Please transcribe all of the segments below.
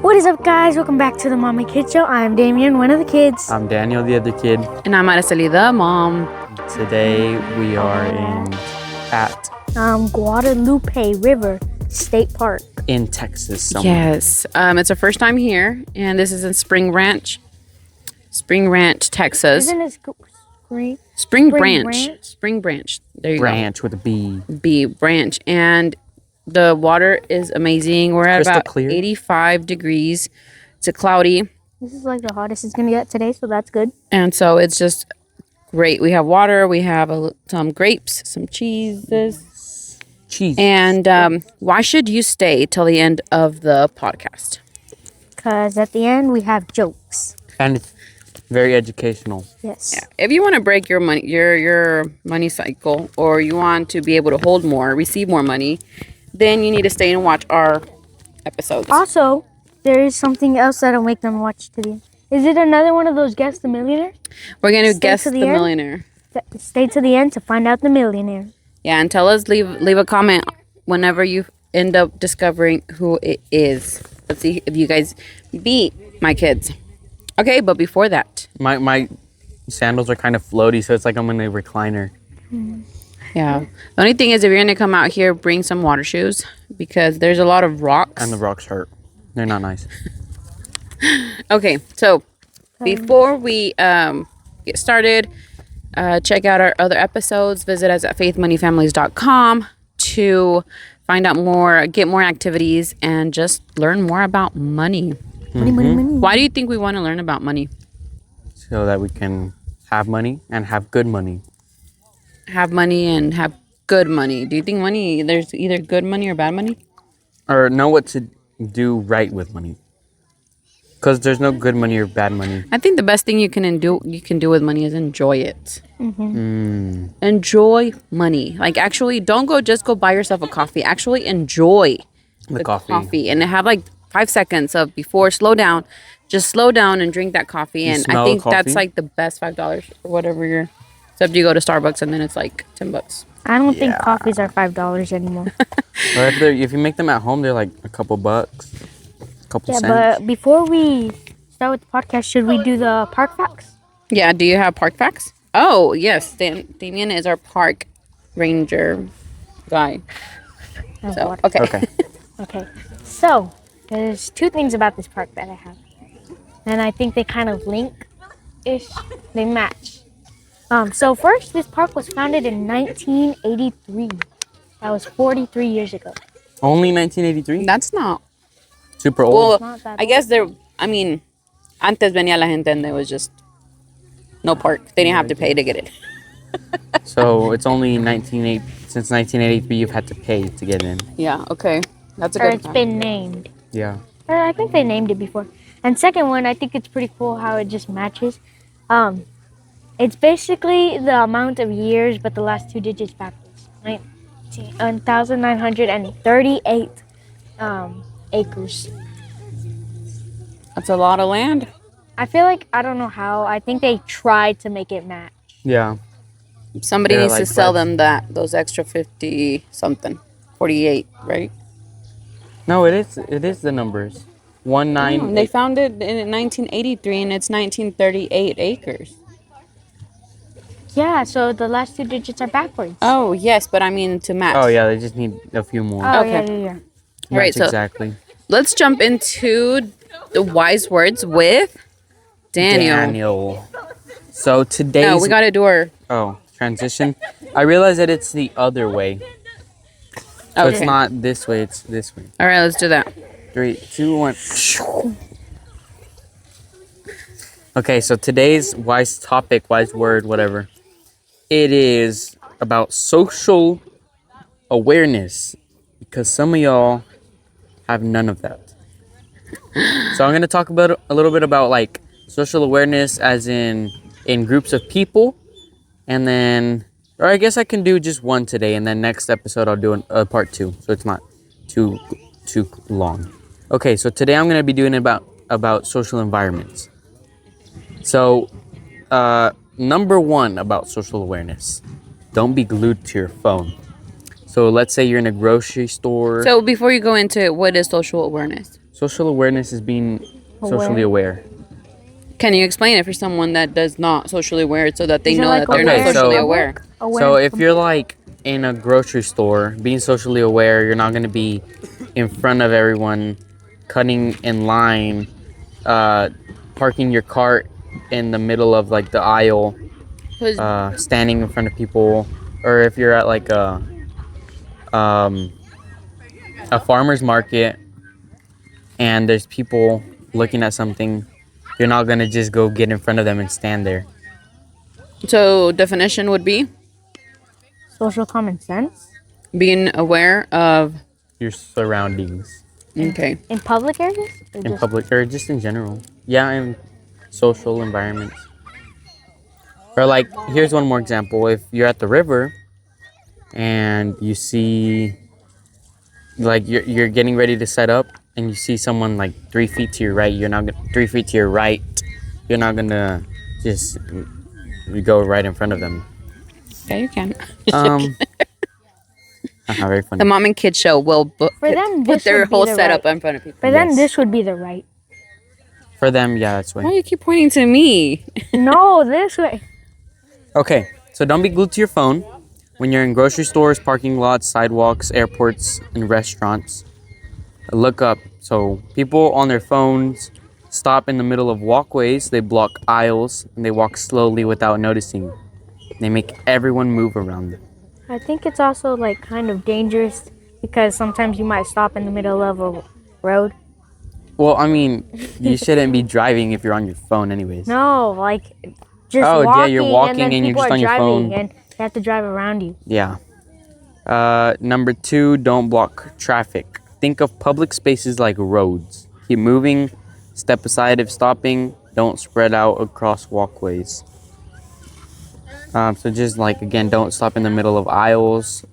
What is up, guys? Welcome back to the Mommy Kid Show. I'm Damian, one of the kids. I'm Daniel, the other kid. And I'm Aracely, the mom. Today we are at Guadalupe River State Park in Texas somewhere. Yes, it's our first time here, and this is in Spring Ranch, Texas. Isn't it Spring Branch. There you Branch with a B. B branch, and the water is amazing. We're at Crystal about clear. 85 degrees. It's cloudy, This is like the hottest it's gonna get today, so that's good. and so it's just great. We have water. We have some grapes, some cheeses. Cheese. And why should you stay till the end of the podcast? Cause at the end we have jokes. And it's very educational. Yes. Yeah. If you want to break your money cycle, or you want to be able to hold more, receive more money, then you need to stay and watch our episodes. Also, there is something else that'll make them watch to the end. Is it another one of those Guess the Millionaire? We're going to Stay guess to the the end? millionaire. Stay to the end to find out the millionaire. Yeah, and tell us, leave a comment whenever you end up discovering who it is. Let's see if you guys beat my kids. Okay, but before that, My sandals are kind of floaty, so it's like I'm in a recliner. yeah. The only thing is, if you're going to come out here, bring some water shoes, because there's a lot of rocks. And the rocks hurt. They're not nice. Okay, so before we get started, check out our other episodes. Visit us at faithmoneyfamilies.com to find out more, get more activities, and just learn more about money. Money. Why do you think we want to learn about money? So that we can have money and have good money. Have money and have good money. Do you think there's either good money or bad money? Or know what to do right with money. Because there's no good money or bad money. I think the best thing you can do with money is enjoy it. Enjoy money. Like, actually, don't just go buy yourself a coffee. Actually, enjoy The coffee. and have like 5 seconds of before. Slow down. Just slow down and drink that coffee. You And I smell think the that's coffee? like the best $5 or whatever except you go to Starbucks and then it's like $10. I don't think coffees are $5 anymore. Or if you make them at home, they're like a couple bucks. A couple Yeah, cents. but before we start with the podcast, should we do the park facts? Yeah. Do you have park facts? Oh, yes. Damian is our park ranger guy. Oh, So, water. okay. Okay. Okay. So, there's two things about this park that I have. And I think they kind of link-ish. They match. So first, this park was founded in 1983. That was 43 years ago. Only 1983? That's not. Super old. Well, not that I guess antes venía la gente and there was just no park. They didn't have to pay to get it. So it's only since 1983 you've had to pay to get in. Yeah, okay. That's a Or good it's fact. been named. Yeah. Or I think they named it before. And second one, I think it's pretty cool how it just matches. It's basically the amount of years, but the last two digits backwards. 1,938 acres. That's a lot of land. I feel like, I don't know how, I think they tried to make it match. Yeah. Somebody They're needs to like sell bugs. them those extra 50 something. 48, right? No, it is the numbers. 19. They found it in 1983 and it's 1938 acres. Yeah, so the last two digits are backwards. Oh, yes, but I mean to match. Oh yeah, they just need a few more. Oh, okay. yeah. Right, Match so exactly. let's jump into the wise words with Daniel. So today's No, we got to do our... transition. I realize that it's the other way. So it's Okay. not this way, it's this way. All right, let's do that. 3, 2, 1. Okay, so today's wise topic, wise word, whatever. It is about social awareness, because some of y'all have none of that. So I'm going to talk about a little bit about like social awareness as in groups of people, and then, or I guess I can do just one today, and then next episode I'll do a part 2, so it's not too long. Okay, so today I'm going to be doing about social environments. So, number 1 about social awareness: don't be glued to your phone. So let's say you're in a grocery store. So before you go into it, what is social awareness? Social awareness is being socially aware. Can you explain it for someone that does not socially aware so that they Is it know like that they're Okay, not socially so- aware? So if you're like in a grocery store, being socially aware, you're not gonna be in front of everyone, cutting in line, parking your cart in the middle of like the aisle, 'Cause- standing in front of people, or if you're at like a farmer's market and there's people looking at something, you're not gonna just go get in front of them and stand there. so definition would be social common sense being aware of. Your surroundings Okay. in public areas? Or in just- public or just in general. Yeah, in social environments. Or like, here's one more example. If you're at the river and you see, like, you're getting ready to set up and you see someone like 3 feet to your right, you're not gonna, 3 feet to your right, you're not gonna just go right in front of them. Yeah, you can. Very funny. The mom and kid show will For them, put this their would be whole the setup right. in front of people. But then Yes. this would be the right. For them, yeah, that's Why way. do you keep pointing to me? No, this way. Okay, so don't be glued to your phone when you're in grocery stores, parking lots, sidewalks, airports, and restaurants. Look up. So people on their phones stop in the middle of walkways, they block aisles, and they walk slowly without noticing. They make everyone move around them. I think it's also like kind of dangerous because sometimes you might stop in the middle of a road. Well, I mean, you shouldn't be driving if you're on your phone anyways. No, like just Oh, walking, yeah, you're walking and, then and you're people just are on your driving phone. and they have to drive around you. Yeah. Number 2, don't block traffic. Think of public spaces like roads. Keep moving, step aside if stopping, don't spread out across walkways. So just like, again, don't stop in the middle of aisles.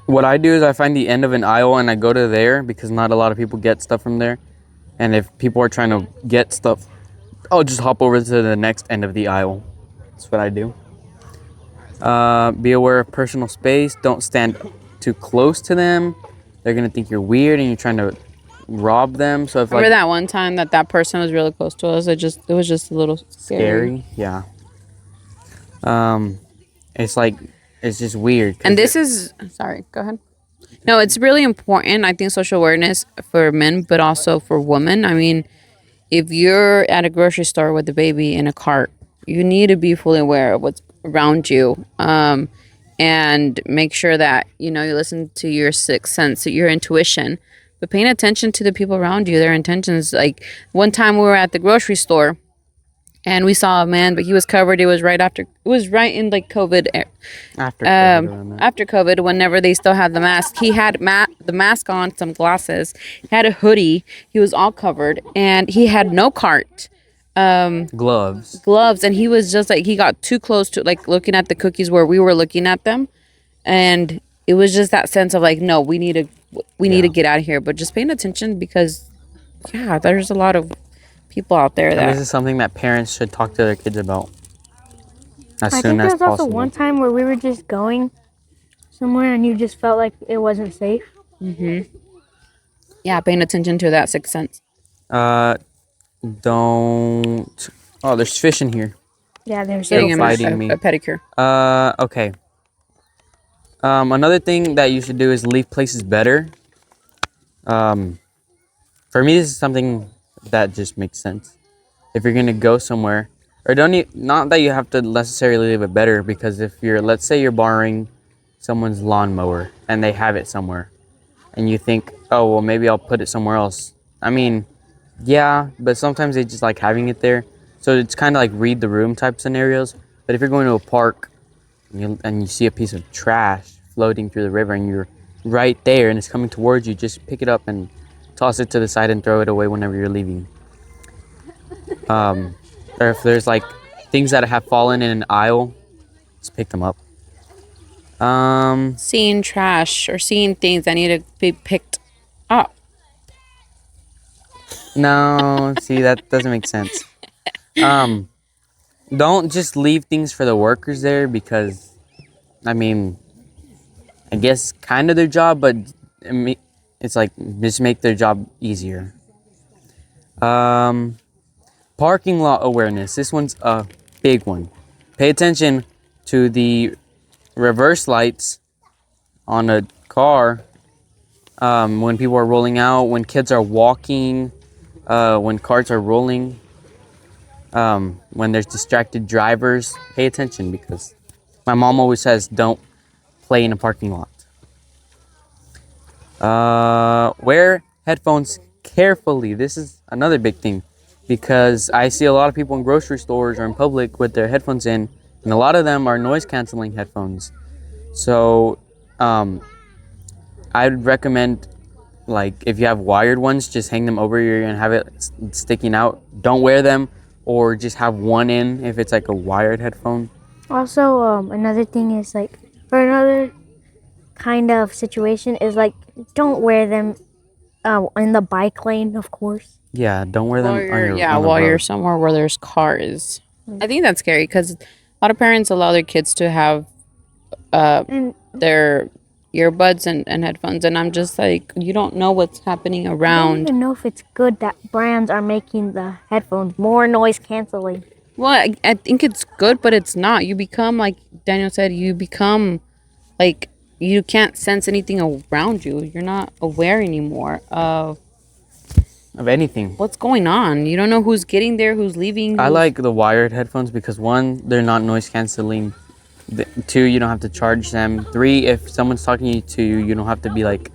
What I do is I find the end of an aisle and I go to there because not a lot of people get stuff from there. And if people are trying to get stuff, I'll just hop over to the next end of the aisle. That's what I do. Be aware of personal space. Don't stand too close to them. They're gonna think you're weird and you're trying to rob them. So if Remember like that one time that person was really close to us? It was just a little scary. scary, yeah. It's like it's just weird. 'cause And this is sorry, go ahead. No, it's really important. I think social awareness for men, but also for women. I mean, if you're at a grocery store with a baby in a cart, you need to be fully aware of what's around you, and make sure that you listen to your sixth sense, your intuition, but paying attention to the people around you, their intentions. Like one time we were at the grocery store. And we saw a man, but he was covered. It was right in like COVID. after COVID around that. After COVID, whenever they still had the mask, he had the mask on, some glasses, he had a hoodie. He was all covered, and he had no cart, gloves. and he was just like he got too close to like looking at the cookies where we were looking at them, and it was just that sense of like, no, we need to get out of here. But just paying attention because, yeah, there's a lot of people out there And that this is something that parents should talk to their kids about as I soon think as there was also possible. one time where we were just going somewhere and you just felt like it wasn't safe. yeah, paying attention to that sixth sense. Don't. Oh, there's fish in here. Yeah, there's Getting little him fish. fighting me. a pedicure. Okay. Another thing that you should do is leave places better. For me, this is something that just makes sense. If you're gonna go somewhere, or not that you have to necessarily leave it better, because if let's say you're borrowing someone's lawnmower and they have it somewhere, and you think, oh well, maybe I'll put it somewhere else. I mean, yeah, but sometimes they just like having it there. So it's kind of like read the room type scenarios. But if you're going to a park and you see a piece of trash floating through the river and you're right there and it's coming towards you, just pick it up and toss it to the side and throw it away whenever you're leaving. Or if there's like things that have fallen in an aisle, just pick them up. Seeing trash or seeing things that need to be picked up. No, see, that doesn't make sense. Don't just leave things for the workers there because, I mean, I guess kind of their job, but It's like just make their job easier. Parking lot awareness. This one's a big one. Pay attention to the reverse lights on a car when people are rolling out, when kids are walking, when cars are rolling, when there's distracted drivers. Pay attention because my mom always says don't play in a parking lot. Wear headphones carefully. This is another big thing because I see a lot of people in grocery stores or in public with their headphones in, and a lot of them are noise canceling headphones. So I'd recommend, like, if you have wired ones, just hang them over your ear and have it sticking out. Don't wear them, or just have one in if it's like a wired headphone. Also, another thing is like, for another kind of situation is like, don't wear them in the bike lane, of course. Yeah, don't wear them on your while road. you're somewhere where there's cars. I think that's scary because a lot of parents allow their kids to have And their earbuds and headphones, and I'm just like, you don't know what's happening I don't around. even know if it's good that brands are making the headphones more noise canceling. Well, I think it's good, but it's not. You become, like Daniel said, you become like you can't sense anything around you. You're not aware anymore of anything. what's going on. You don't know who's getting there, who's leaving. I like the wired headphones because 1, they're not noise canceling. 2, you don't have to charge them. 3, if someone's talking to you, you don't have to be like,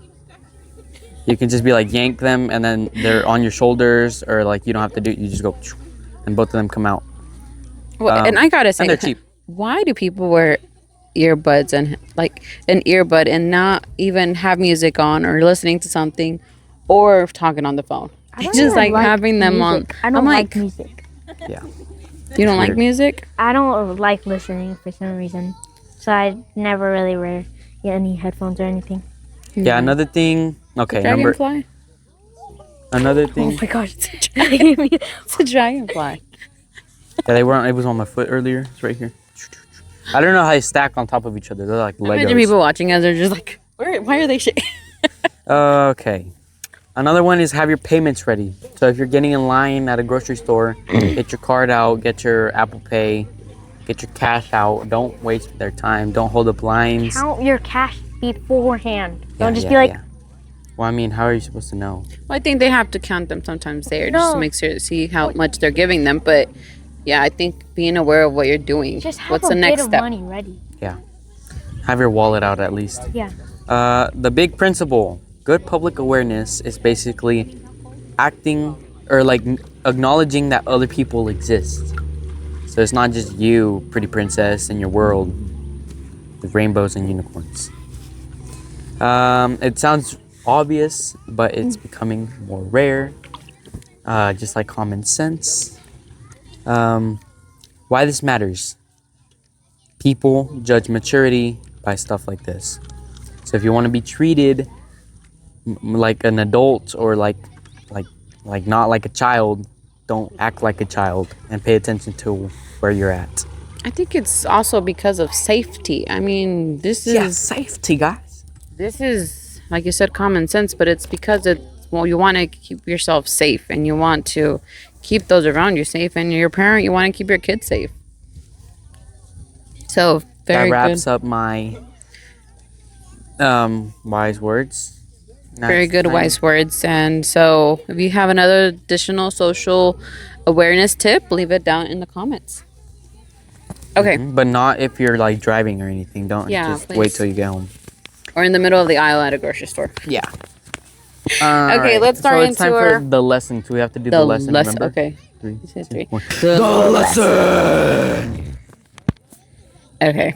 you can just be like yank them and then they're on your shoulders, or like you don't have to do it. You just go and both of them come out. Well, and I gotta say, and they're cheap. why do people wear earbuds and like an earbud and not even have music on or listening to something or talking on the phone? I don't Just even like having them on. music. I don't I'm like like, music. Yeah. you don't like weird. music? I don't like listening for some reason. So I never really wear any headphones or anything. Yeah, another thing. Okay, Dragonfly? another Oh thing. my gosh, it's a dragonfly. It's a dragonfly. Yeah, it was on my foot earlier. It's right here. I don't know how they stack on top of each other. They're like Imagine Legos. people watching us are just like, why are they shaking? Okay. Another one is have your payments ready. So if you're getting in line at a grocery store, get your card out, get your Apple Pay, get your cash out. Don't waste their time. Don't hold up lines. Count your cash beforehand. Yeah, Don't just yeah, be like, yeah. Well, I mean, how are you supposed to know? Well, I think they have to count them sometimes there just to No. make sure to see how much they're giving them. But yeah, I think being aware of what you're doing. just have What's a the next bit of step? money ready. Yeah. Have your wallet out at least. Yeah. The big principle, good public awareness is basically acting or like acknowledging that other people exist. So it's not just you, pretty princess, in your world with rainbows and unicorns. It sounds obvious, but it's becoming more rare, just like common sense. Why this matters. People judge maturity by stuff like this. So if you want to be treated like an adult or like not like a child, don't act like a child and pay attention to where you're at. I think it's also because of safety. I mean, this is safety, guys. this is like you said, common sense, but it's because you want to keep yourself safe and you want to keep those around you safe, and you're a parent, you want to keep your kids safe. So very That wraps good. up my wise words. Very Next good time. wise words. And so if you have another additional social awareness tip, leave it down in the comments. Okay. But not if you're like driving or anything. Don't Yeah, just wait please. till you get home. Or in the middle of the aisle at a grocery store. Yeah. Okay, let's start so it's time into for our- the lesson. So we have to do the lesson. Remember? Okay. 3, You said 2, three. 1. The lesson. Okay.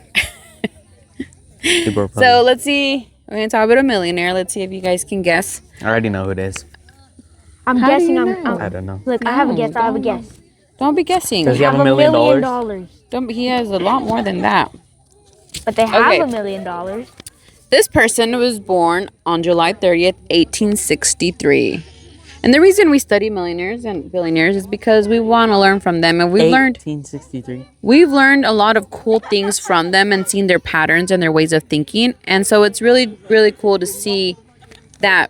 People are So probably- let's see. We're going to talk about a millionaire. Let's see if you guys can guess. I already know who it is. I'm How do guessing you I'm. know? I don't know. Look, I have a No, guess. I have a don't. guess. Don't be guessing. Does he have Have $1 million? $1 million. He has a lot more than that. But they have Okay. $1 million. This person was born on July 30th, 1863. And the reason we study millionaires and billionaires is because we want to learn from them. And we've learned 1863. a lot of cool things from them and seen their patterns and their ways of thinking. And so it's really, really cool to see that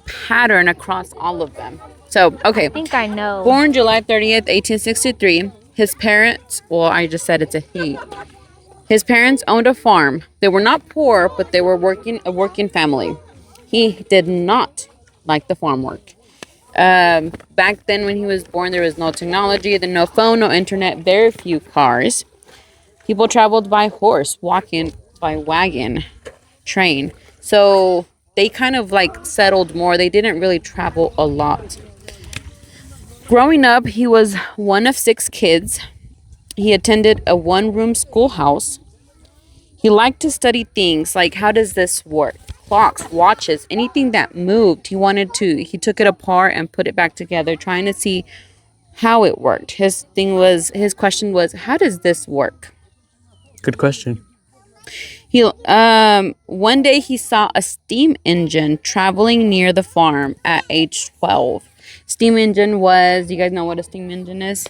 pattern across all of them. So, okay. I think I know. Born July 30th, 1863. His parents, well, I just said it's a he. His parents owned a farm. They were not poor, but they were a working family. He did not like the farm work. Back then when he was born, there was no technology, then no phone, no internet, very few cars. People traveled by horse, walking by wagon, train. So they kind of like settled more. They didn't really travel a lot. Growing up, he was one of 6 kids. He attended a one-room schoolhouse. He liked to study things like, how does this work? Clocks, watches, anything that moved. He took it apart and put it back together, trying to see how it worked. His question was, how does this work? Good question. One day he saw a steam engine traveling near the farm at age 12. Steam engine was, do you guys know what a steam engine is?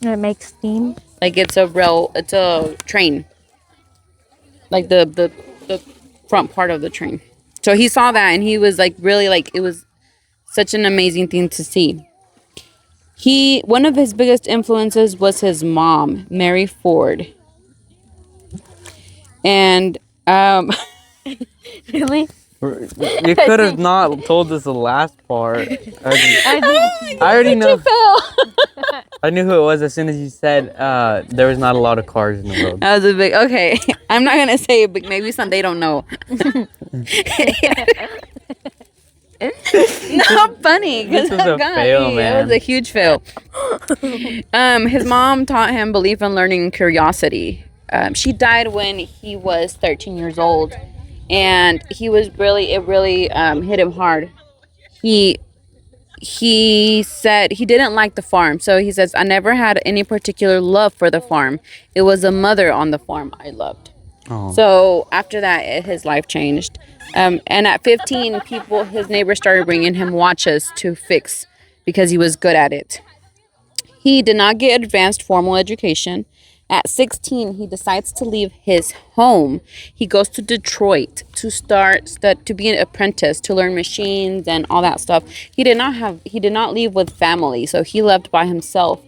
It makes steam. Like it's a train. Like the front part of the train. So he saw that and he was like really like, it was such an amazing thing to see. One of his biggest influences was his mom, Mary Ford. And Really? You could have not told us the last part. I already know. I knew who it was as soon as you said there was not a lot of cars in the world. That was a big, okay. I'm not going to say it, but maybe some they don't know. Not funny. This was a fail, man. It was a huge fail. His mom taught him belief in learning and curiosity. She died when he was 13 years old. And it really hit him hard. He said he didn't like the farm. So he says, I never had any particular love for the farm. It was a mother on the farm I loved. Oh. So after that, his life changed. And at 15, his neighbors started bringing him watches to fix because he was good at it. He did not get advanced formal education. At 16, he decides to leave his home. He goes to Detroit to be an apprentice, to learn machines and all that stuff. He did not leave with family, so he left by himself.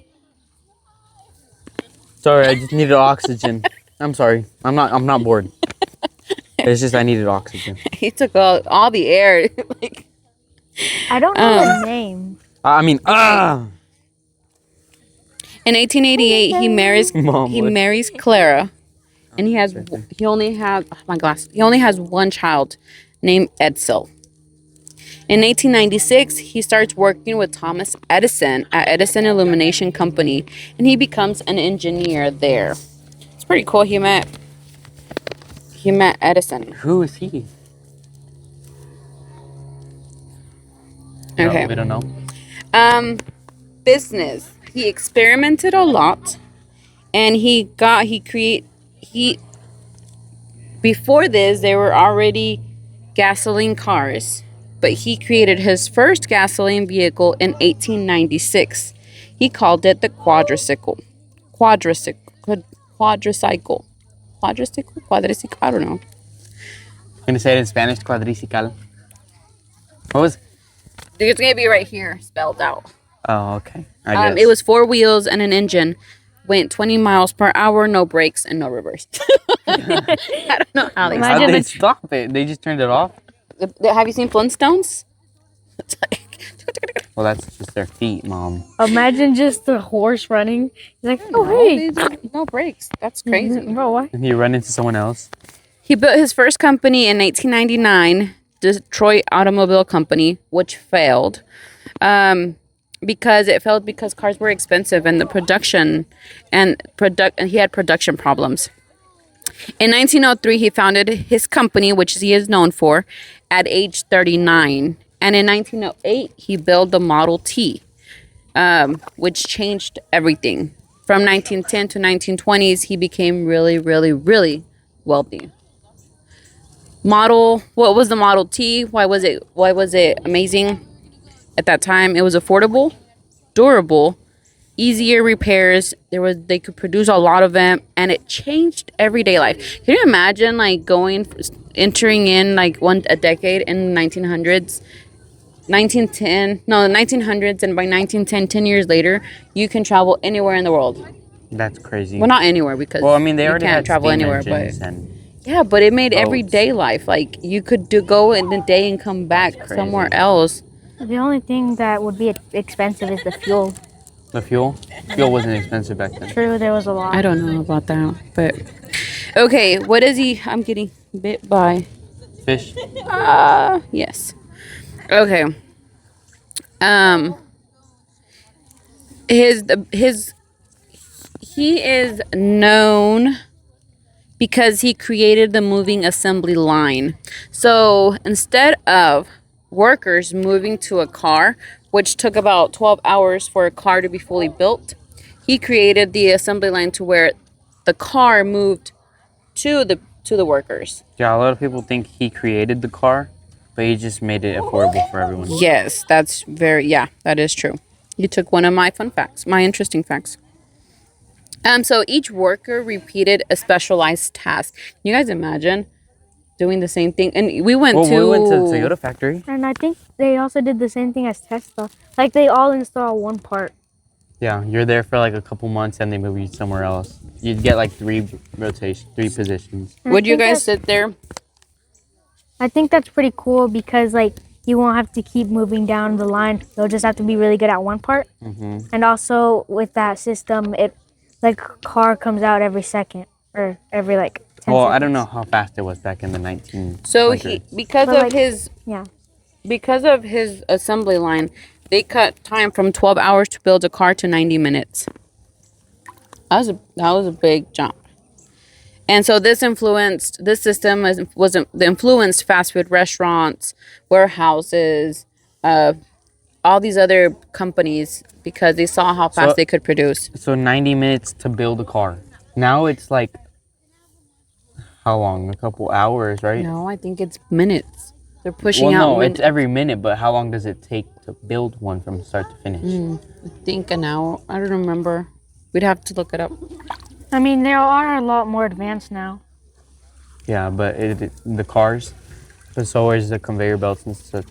Sorry, I just needed oxygen. I'm sorry. I'm not bored. It's just I needed oxygen. He took all the air. I don't know the name. In 1888, he marries Clara, and he only has one child named Edison. In 1896, he starts working with Thomas Edison at Edison Illumination Company, and he becomes an engineer there. It's pretty cool. He met Edison. Who is he? Okay. No, we don't know. Business. He experimented a lot, and before this, there were already gasoline cars, but he created his first gasoline vehicle in 1896. He called it the Quadricycle. Quadricycle, I don't know. I'm going to say it in Spanish, Quadricycle. What was it? It's going to be right here, spelled out. Oh, okay. I guess. It was 4 wheels and an engine. Went 20 miles per hour, no brakes, and no reverse. I don't know how they How'd they stop it? They just turned it off? Have you seen Flintstones? It's like... Well, that's just their feet, Mom. Imagine just the horse running. He's like, oh, hey. No brakes. That's crazy. Bro, what? And you run into someone else? He built his first company in 1999, Detroit Automobile Company, which failed. Because cars were expensive and he had production problems. In 1903, he founded his company, which he is known for, at age 39. And in 1908, he built the Model T, which changed everything. From 1910 to 1920s, he became really, really, really wealthy. What was the Model T? Why was it amazing? At that time, it was affordable, durable, easier repairs. They could produce a lot of them, and it changed everyday life. Can you imagine like entering in like a decade in the 1900s, 1910, no, the 1900s, and by 1910, 10 years later, you can travel anywhere in the world. That's crazy. Well, not anywhere because Well, I mean, they you already can't had travel steam anywhere, but engines and yeah, but it made boats. everyday life like you could go in a day and come back crazy. somewhere else. The only thing that would be expensive is the fuel. The fuel? Fuel wasn't expensive back then. True, there was a lot. I don't know about that, but okay. What is he? I'm getting bit by Fish? yes. Okay. He is known because he created the moving assembly line. So instead of workers moving to a car, which took about 12 hours for a car to be fully built, he created the assembly line to where the car moved to the workers. Yeah, a lot of people think he created the car, but he just made it affordable for everyone. Yes, that is true. You took one of my fun facts, my interesting facts. So each worker repeated a specialized task. Can you guys imagine doing the same thing? And we went to the Toyota factory. And I think they also did the same thing as Tesla. Like they all install one part. Yeah, you're there for like a couple months and they move you somewhere else. You'd get like three positions. And Would I you think guys sit there? I think that's pretty cool because like you won't have to keep moving down the line. You'll just have to be really good at one part. Mm-hmm. And also with that system, it like car comes out every second or every like 10 Well, seconds. I don't know how fast it was back in the 1900s. So because of his assembly line, they cut time from 12 hours to build a car to 90 minutes. That was a big jump. And so this system influenced fast food restaurants, warehouses, all these other companies because they saw how fast they could produce. So 90 minutes to build a car. Now it's like, how long? A couple hours, right? No, I think it's minutes. They're pushing out. Well, no, it's every minute, but how long does it take to build one from start to finish? I think an hour. I don't remember. We'd have to look it up. I mean, there are a lot more advanced now. Yeah, but the cars, but so is the conveyor belts and such.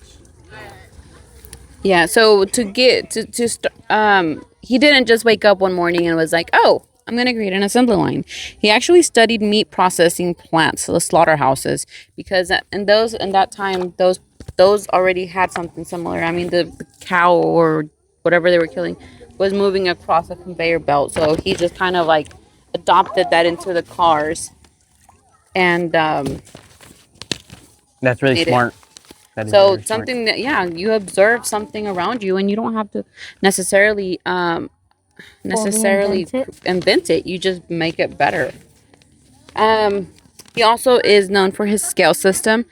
Yeah, so he didn't just wake up one morning and was like, "Oh, I'm going to create an assembly line." He actually studied meat processing plants, the slaughterhouses, because in that time, those already had something similar. I mean, the cow or whatever they were killing was moving across a conveyor belt. So he just kind of like adopted that into the cars. And that's really smart. So something that, yeah, you observe something around you and you don't have to necessarily invent it. You just make it better. He also is known for his scale system.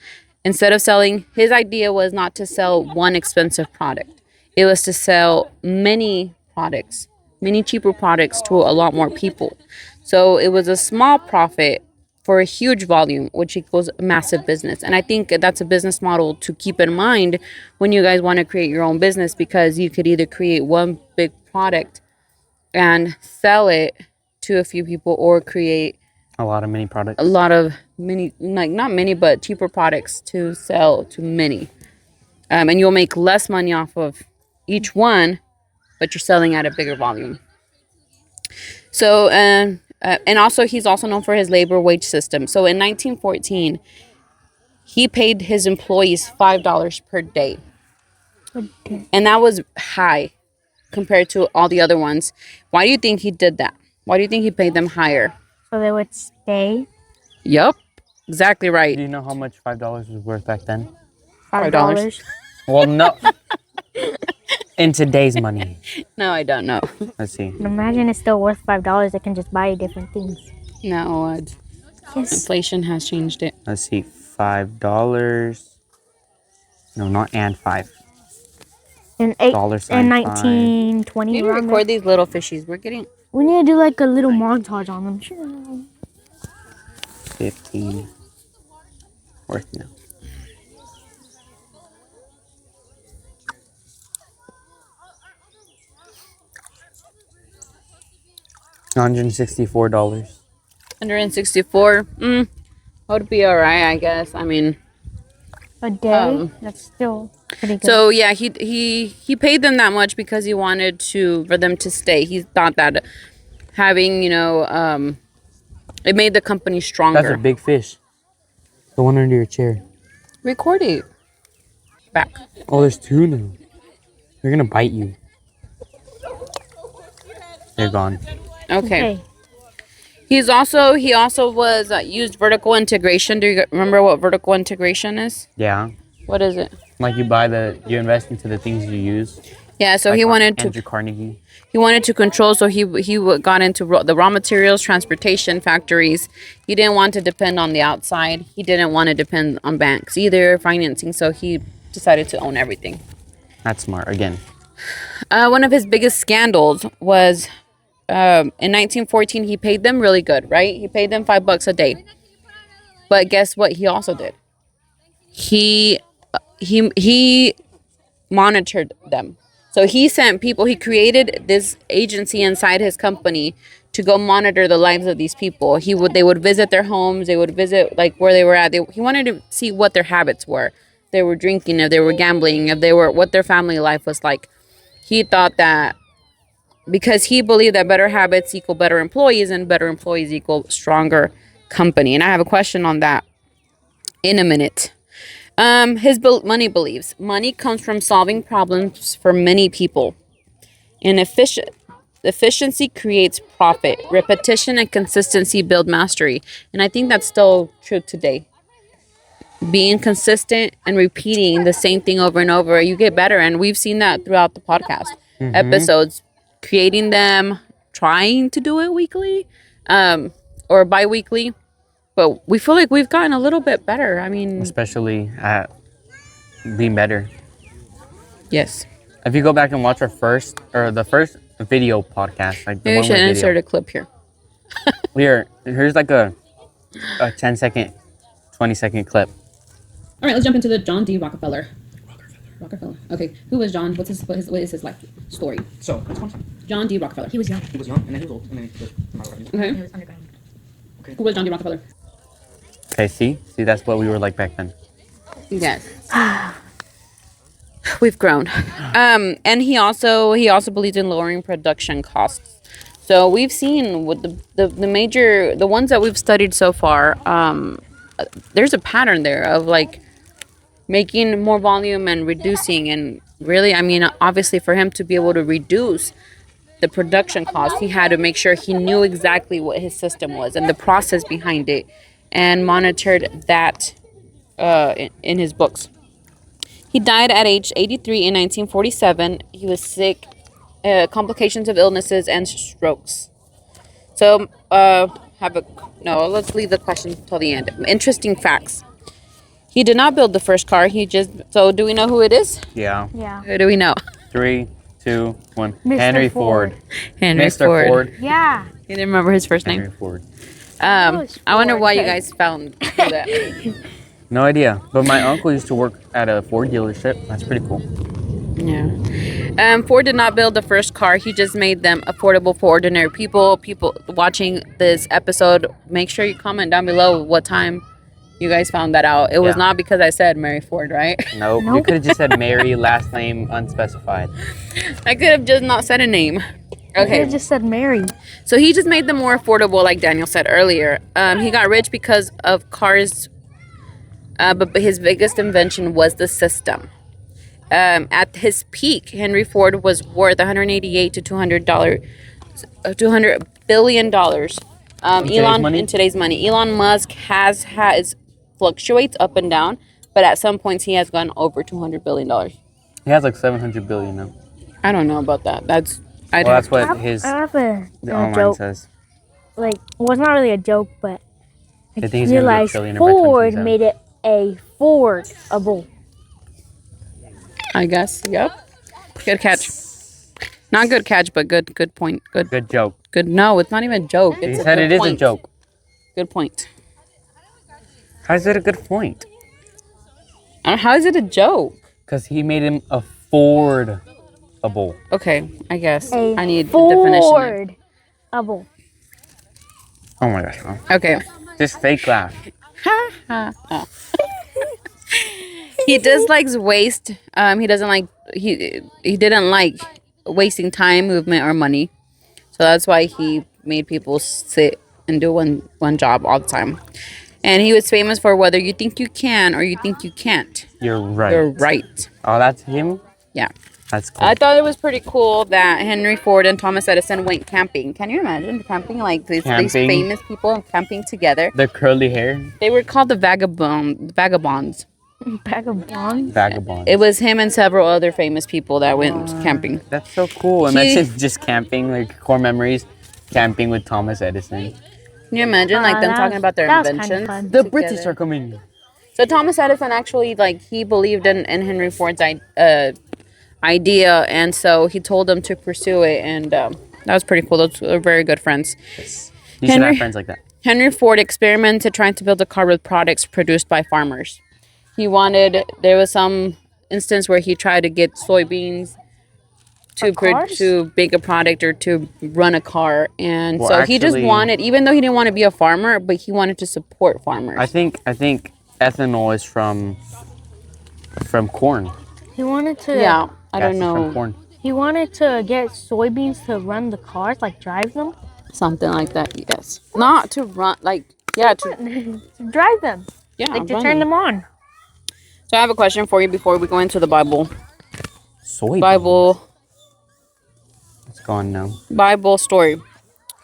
Instead of selling, his idea was not to sell one expensive product. It was to sell many products, many cheaper products to a lot more people. So it was a small profit for a huge volume, which equals a massive business. And I think that's a business model to keep in mind when you guys want to create your own business, because you could either create one big product and sell it to a few people, or create a lot of mini products. A lot of many, like not many, but cheaper products to sell to many. And you'll make less money off of each one, but you're selling at a bigger volume. So, and also he's also known for his labor wage system. So in 1914, he paid his employees $5 per day. And that was high compared to all the other ones. Why do you think he did that? Why do you think he paid them higher? So they would stay. Yep, exactly right. Do you know how much $5 was worth back then? $5. Well, no. In today's money. No, I don't know. Let's see. Imagine it's still worth $5. They can just buy different things. No, Yes. inflation has changed it. Let's see. $5. No, not and 5. In $5. 1920. You need to record these little fishies. We need to do like a little montage on them. Sure. 15. Worth now. $164. 164. Would be all right, I guess. I mean, A day? That's still pretty good. so yeah, he paid them that much because he wanted for them to stay. He thought that having, it made the company stronger. That's a big fish. The one under your chair. Record it. Back. Oh, there's two now. They're gonna bite you. They're gone. Okay. He also was used vertical integration. Do you remember what vertical integration is? Yeah. What is it? Like you invest into the things you use. Yeah, so Like he wanted Andrew Carnegie. He wanted to control, so he got into the raw materials, transportation, factories. He didn't want to depend on the outside. He didn't want to depend on banks either, financing. So he decided to own everything. That's smart. Again. One of his biggest scandals was in 1914. He paid them really good, right? He paid them $5 a day. But guess what? He also did. He monitored them. So he sent people, he created this agency inside his company to go monitor the lives of these people. They would visit their homes, they would visit like where they were at. He wanted to see what their habits were. If they were drinking, if they were gambling, what their family life was like. He thought that because he believed that better habits equal better employees and better employees equal stronger company. And I have a question on that in a minute. His money beliefs. Money comes from solving problems for many people. And efficiency creates profit. Repetition and consistency build mastery. And I think that's still true today. Being consistent and repeating the same thing over and over, you get better. And we've seen that throughout the podcast episodes. Creating them, trying to do it weekly or bi-weekly. But we feel like we've gotten a little bit better. I mean... Especially at being better. Yes. If you go back and watch the first video podcast, like the Maybe we one should with insert video. a clip here. Here's like a 10-second, 20-second clip. All right, let's jump into the John D. Rockefeller. Okay, who was John? What is his life story? So, which one? John D. Rockefeller. He was young. He was young, and then he was old, and then he was Okay. He was underground. Who was John D. Rockefeller? Okay, see, that's what we were like back then. Yes. We've grown. And he also believes in lowering production costs. So we've seen with the ones that we've studied so far, there's a pattern there of like making more volume and reducing. And really, I mean, obviously for him to be able to reduce the production cost, he had to make sure he knew exactly what his system was and the process behind it, and monitored that in his books. He died at age 83 in 1947. He was sick, complications of illnesses and strokes. So, let's leave the question till the end. Interesting facts. He did not build the first car. So do we know who it is? Yeah. Yeah. Who do we know? 3, 2, 1. Mr. Henry Ford. Ford. Henry Mr. Ford. Yeah. He didn't remember his first name. Henry Ford. I wonder Ford, why you okay. guys found that. No idea. But my uncle used to work at a Ford dealership. That's pretty cool. Yeah. Ford did not build the first car. He just made them affordable for ordinary people. People watching this episode, make sure you comment down below what time you guys found that out. It was Yeah. not because I said Mary Ford, right? Nope. You could have just said Mary, last name unspecified. I could have just not said a name. I Okay. just said Mary. So he just made them more affordable, like Daniel said earlier. He got rich because of cars, but his biggest invention was the system. At his peak, Henry Ford was worth $188 to $200 billion. In today's money, Elon Musk has fluctuates up and down, but at some points he has gone over $200 billion. He has like 700 billion now. I don't know about that. That's That's what I his have the online joke. says. Like, well, it's not really a joke, but I I think he's gonna be a realized trillionaire by Ford 2027. made it a Fordable. I guess. Yep. Good catch. Not good catch, but good point. Good joke. Good. No, it's not even a joke. He It's said good it is a point. joke. Good point. How is it a good point? How is it a joke? Because he made him affordable. Okay, I guess. A I need the definition. Fordable. Oh my gosh, Mom. Okay. Just fake laugh. He dislikes waste. He doesn't like he didn't like wasting time, movement, or money. So that's why he made people sit and do one job all the time. And he was famous for whether you think you can or you think you can't. You're right. You're right. Oh, that's him? Yeah. That's cool. I thought it was pretty cool that Henry Ford and Thomas Edison went camping. Can you imagine camping? Like these famous people camping together. Their curly hair. They were called the vagabonds. Vagabond. It was him and several other famous people that went camping. That's so cool. Imagine just camping, like core memories, camping with Thomas Edison. Can you imagine like them talking about their inventions? The British are coming. So Thomas Edison actually like he believed in Henry Ford's idea, and so he told them to pursue it, and that was pretty cool. Those were very good friends. Yes. You should have friends like that. Henry Ford experimented trying to build a car with products produced by farmers. There was some instance where he tried to get soybeans to make a product or to run a car. And Well, so he just actually- wanted, even though he didn't want to be a farmer, but he wanted to support farmers. I think ethanol is from corn. He wanted to. Yeah, I Gas don't is know. From corn. He wanted to get soybeans to run the cars, like drive them. Something like that, yes. Not to run, like, yeah, to To drive them. yeah, Like to run turn them. them on. So I have a question for you before we go into the Bible. Soybeans. It's gone now. Bible story.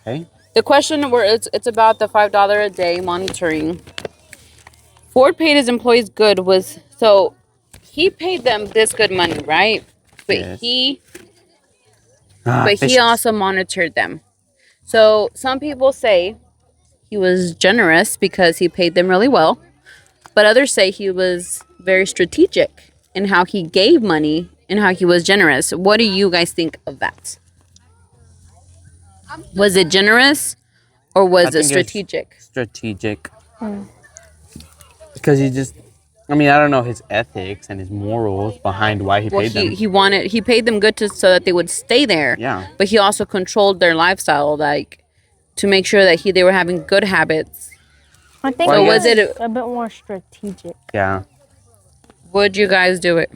Okay. The question where it's about the $5 a day monitoring. Ford paid his employees good was so he paid them this good money, right? But Yes. he Fishes. also monitored them. So some people say he was generous because he paid them really well, but others say he was very strategic in how he gave money and how he was generous. What do you guys think of that? Was it generous or I was think it it's strategic? Strategic. Because I don't know his ethics and his morals behind why he Well, paid them. he paid them good so that they would stay there. Yeah. But he also controlled their lifestyle, like to make sure that they were having good habits. I think Well, it I was guess- a bit more strategic. Yeah. Would you guys do it?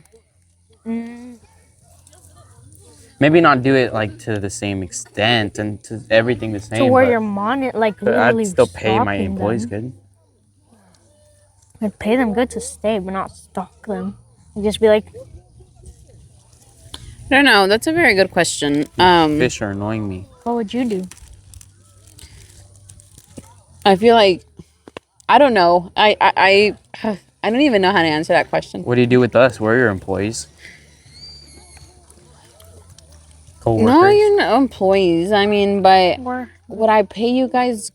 Maybe not do it like to the same extent and to everything the same. To where but- you're like but literally I'd still pay my stalking employees them. good. I'd pay them good to stay, but not stalk them. I'd just be like, I don't know. That's a very good question. Fish are annoying me. what would you do? I feel like I don't know. I don't even know how to answer that question. What do you do with us? We're your employees. Co-workers. No, you're not employees. I mean, but Or would I pay you guys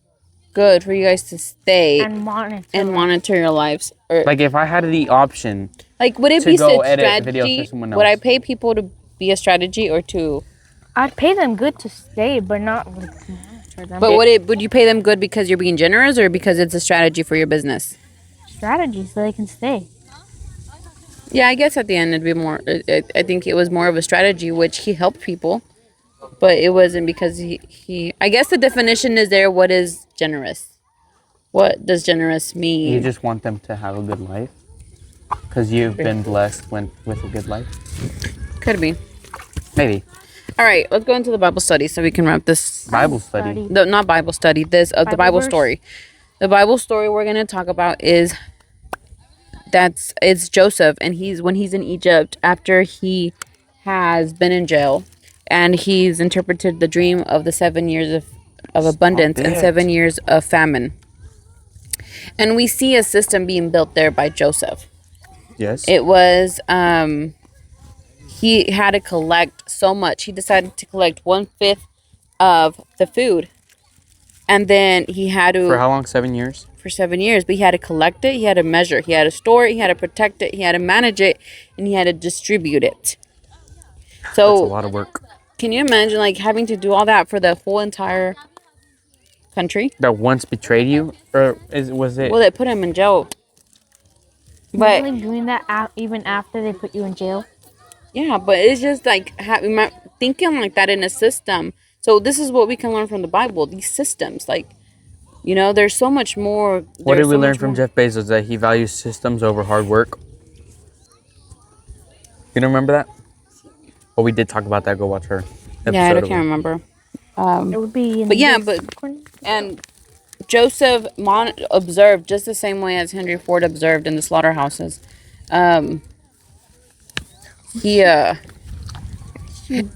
good for you guys to stay and monitor. and monitor your lives? Or Like if I had the option, like, would it to be go such edit videos for strategy? someone Would I else. pay people to be a strategy or to? I'd pay them good to stay, but not like monitor them. But would you pay them good because you're being generous or because it's a strategy for your business? strategy so they can stay. Yeah, I guess at the end it'd be more. I think it was more of a strategy, which he helped people, but it wasn't because he. I guess the definition is there. What is generous? What does generous mean? you just want them to have a good life. Because you've been blessed with a good life. Could be. Maybe. All right, let's go into the Bible study so we can wrap this. Bible study. No, not Bible study. This the Bible Bible verse? story. The Bible story we're gonna talk about is it's Joseph, and when he's in Egypt after he has been in jail, and he's interpreted the dream of the 7 years of abundance and it. 7 years of famine. And we see a system being built there by Joseph. Yes. It was he had to collect so much. He decided to collect 1/5 of the food, and then he had to For how long? 7 years? for 7 years. But he had to collect it. He had to measure. He had to store it. He had to protect it. He had to manage it, and he had to distribute it. That's a So lot of work. can you imagine like having to do all that for the whole entire country? That once betrayed you? Or was it? Well, they put him in jail. But Really doing that even after they put you in jail? yeah, but it's just like thinking like that in a system. So this is what we can learn from the Bible. These systems, like You know, there's so much more. What there's did we so learn much from more. Jeff Bezos? That he values systems over hard work. You don't remember that? Oh, we did talk about that. Go watch her episode. Yeah, I of can't it. remember. It would be. In But yeah, this but corner. and Joseph observed just the same way as Henry Ford observed in the slaughterhouses. He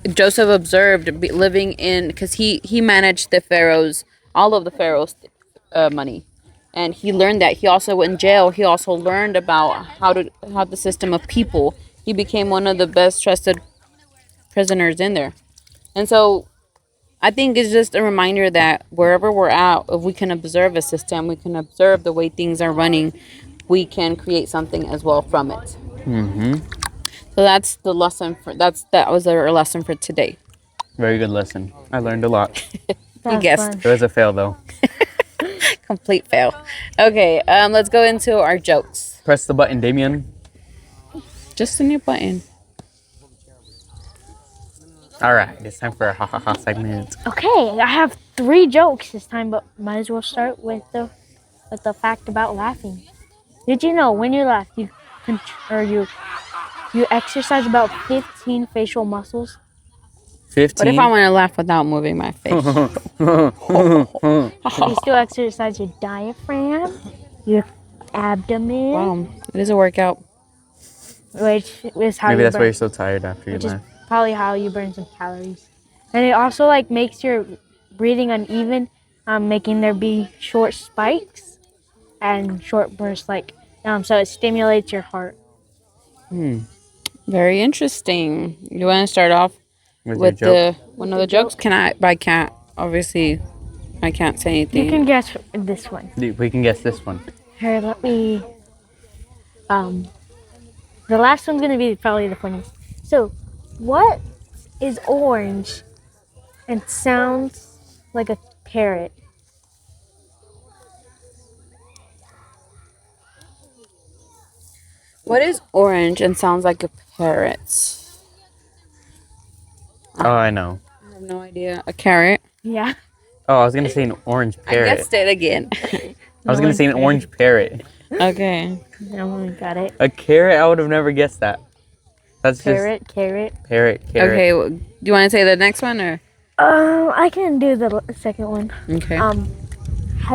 Joseph observed living in, because he managed all of the pharaoh's money, and he learned that. He also in jail. He also learned about how the system of people. He became one of the best trusted prisoners in there, and so I think it's just a reminder that wherever we're at, if we can observe a system, we can observe the way things are running, we can create something as well from it. So that's the lesson that was our lesson for today. Very good lesson. I learned a lot. That was guessed. fun. It was a fail though. Complete fail. Okay, let's go into our jokes. Press the button, Damian. Just a new button. All right, it's time for our ha ha ha segment. Okay, I have 3 jokes this time, but might as well start with the fact about laughing. Did you know when you laugh, you exercise about 15 facial muscles? 15. What if I want to laugh without moving my face? You still exercise your diaphragm, your abdomen, Wow, it is a workout. which is how Maybe you that's burn, why you're so tired after you which is laugh. probably how you burn some calories. And it also like makes your breathing uneven, making there be short spikes and short bursts, so it stimulates your heart. Very interesting. You want to start off with your joke? one of the jokes? But I can't. Obviously, I can't say anything. You can guess this one. We can guess this one. Here, let me. The last one's gonna be probably the funniest. So, what is orange and sounds like a parrot? What is orange and sounds like a parrot? Oh, I know. I have no idea. A carrot. Yeah. Oh, I was gonna say an orange I parrot. guessed it again. I was gonna say an orange parrot. Okay. No, we got it. A carrot? I would have never guessed that. That's Carrot. just parrot. Okay. Do you want to say the next one or? I can do the second one. Okay. How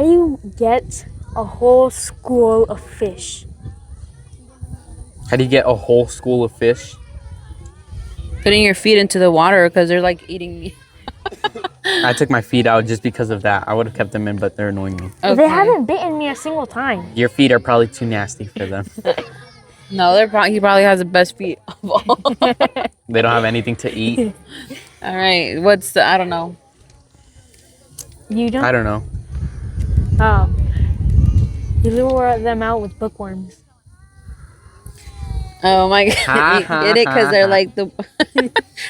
do you get a whole school of fish? How do you get a whole school of fish? Putting your feet into the water because they're like eating me. I took my feet out just because of that. I would have kept them in, but they're annoying me. Okay. They haven't bitten me a single time. Your feet are probably too nasty for them. No, he probably has the best feet of all. They don't have anything to eat. All right. I don't know. You don't. I don't know. You lure them out with bookworms. Oh my god. You get it? Because they're like the.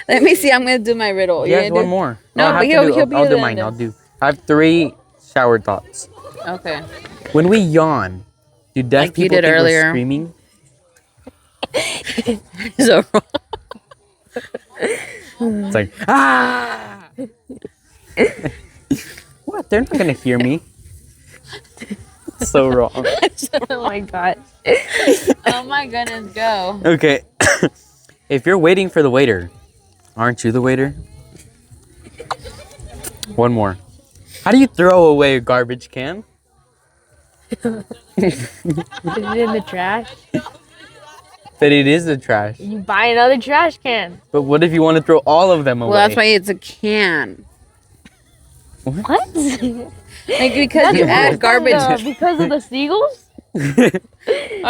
Let me see. I'm going to do my riddle. You Yes, gonna one do- more. No, I'll but have to he'll be I'll do the mine. end. I have 3 shower thoughts. Okay. When we yawn, do deaf Like you people did think earlier. we're screaming? So wrong. It's like, ah! What? They're not gonna hear me. So wrong. Oh my god. Oh my goodness, go. Okay. If you're waiting for the waiter, aren't you the waiter? One more. How do you throw away a garbage can? Is it in the trash? But it is the trash. You buy another trash can. But what if you want to throw all of them away? Well, that's why it's a can. What? Like because you add garbage. Because of the seagulls? All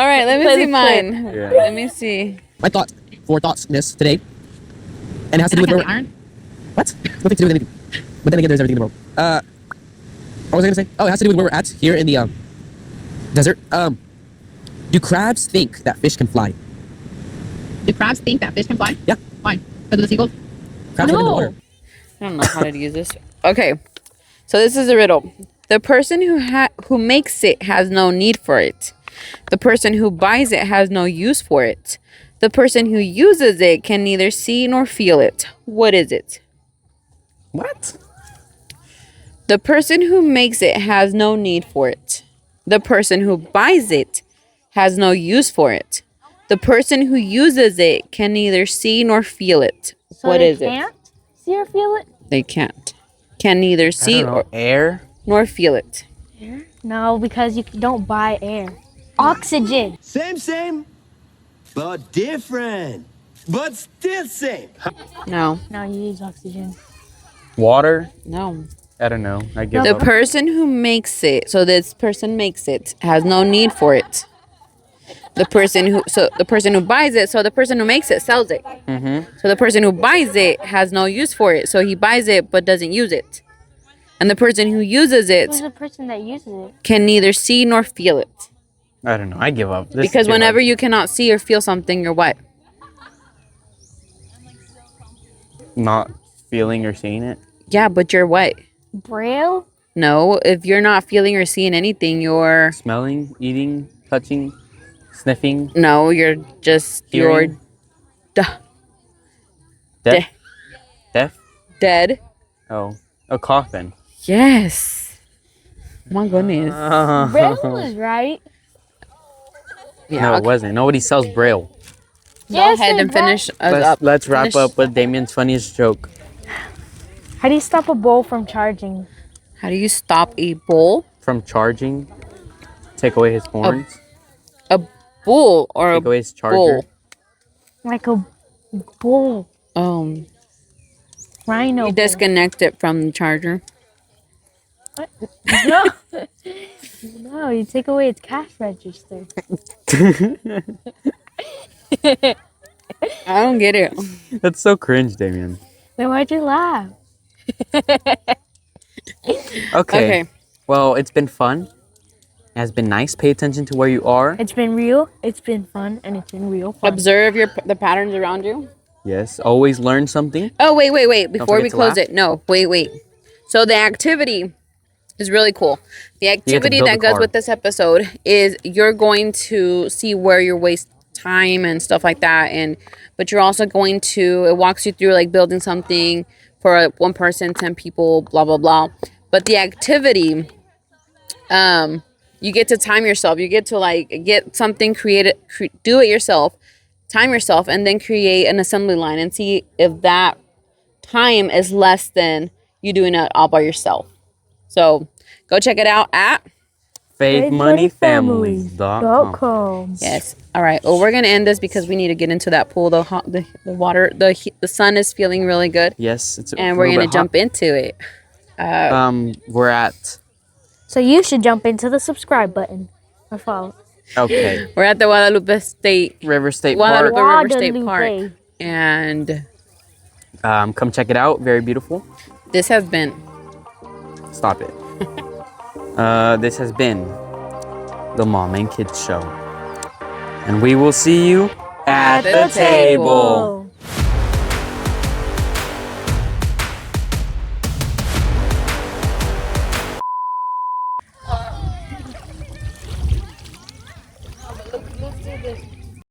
right, let me Because see it's mine. Yeah. Let me see. My thought for thoughtsness today, and it has to do with iron. what? Nothing to do with anything. But then again, there's everything in the world. What was I gonna say? Oh, it has to do with where we're at here in the desert. Do crabs think that fish can fly? Do crabs think that fish can fly? Yeah. Why? Because of the seagulls? Crabs live in the water. I don't know how to use this. Okay, so this is a riddle. The person who makes it has no need for it. The person who buys it has no use for it. The person who uses it can neither see nor feel it. What is it? What? The person who makes it has no need for it. The person who buys it has no use for it. The person who uses it can neither see nor feel it. So What they is it? can't see or feel it? They can't. Can neither I see don't know. Air. nor feel it. No, because you don't buy air. Oxygen. Same, but different. But still same. No. No, you use oxygen. Water. No. I don't know. I give The up. person who makes it, so this person makes it, has no need for it. The person who buys it, so the person who makes it sells it. So the person who buys it has no use for it, so he buys it but doesn't use it. And the person who uses Who's it the person that uses it? can neither see nor feel it. I don't know. I give up. This is Because too whenever hard. you cannot see or feel something, you're what? Not feeling or seeing it. Yeah, but you're what? Braille? No, if you're not feeling or seeing anything, you're Smelling, eating, touching, sniffing, no, you're just hearing, you're deaf. Deaf. dead. Oh, a coffin. Yes. My goodness. Braille was right. Yeah. No, it okay. wasn't. Nobody sells Braille. Go Yes, ahead it and finish us Let's, up. let's wrap Finish- up with Damian's funniest joke. How do you stop a bowl from charging? How do you stop a bull? From charging, take away his horns, A bull or take a away his charger. bull? Like a bull. Rhino. You bull. disconnect it from the charger. No. No, you take away its cash register. I don't get it. That's so cringe, Damian. Then why'd you laugh? Okay. Well, it's been fun. It has been nice. Pay attention to where you are. It's been real, it's been fun, and it's been real fun. Observe the patterns around you. Yes. Always learn something. Oh, wait. Before forget we to close laugh. it. No, wait. So the activity is really cool. The activity build that a goes car. with this episode is you're going to see where you waste time and stuff like that. But you're also going to, it walks you through like building something for one person, 10 people, blah, blah, blah. But the activity, you get to time yourself. You get to like get something created, do it yourself, time yourself, and then create an assembly line and see if that time is less than you doing it all by yourself. So go check it out at faithmoneyfamilies.com. yes. All right. Well, we're gonna end this because we need to get into that pool. The water, the sun is feeling really good, Yes, it's and we're gonna jump into it. We're at So you should jump into the subscribe button or follow. okay. We're at the Guadalupe River State Guadalupe Park. River State Park, Guadalupe. and Come check it out. Very beautiful. this has been Stop it. This has been the Mom and Kids Show, and we will see you at the table.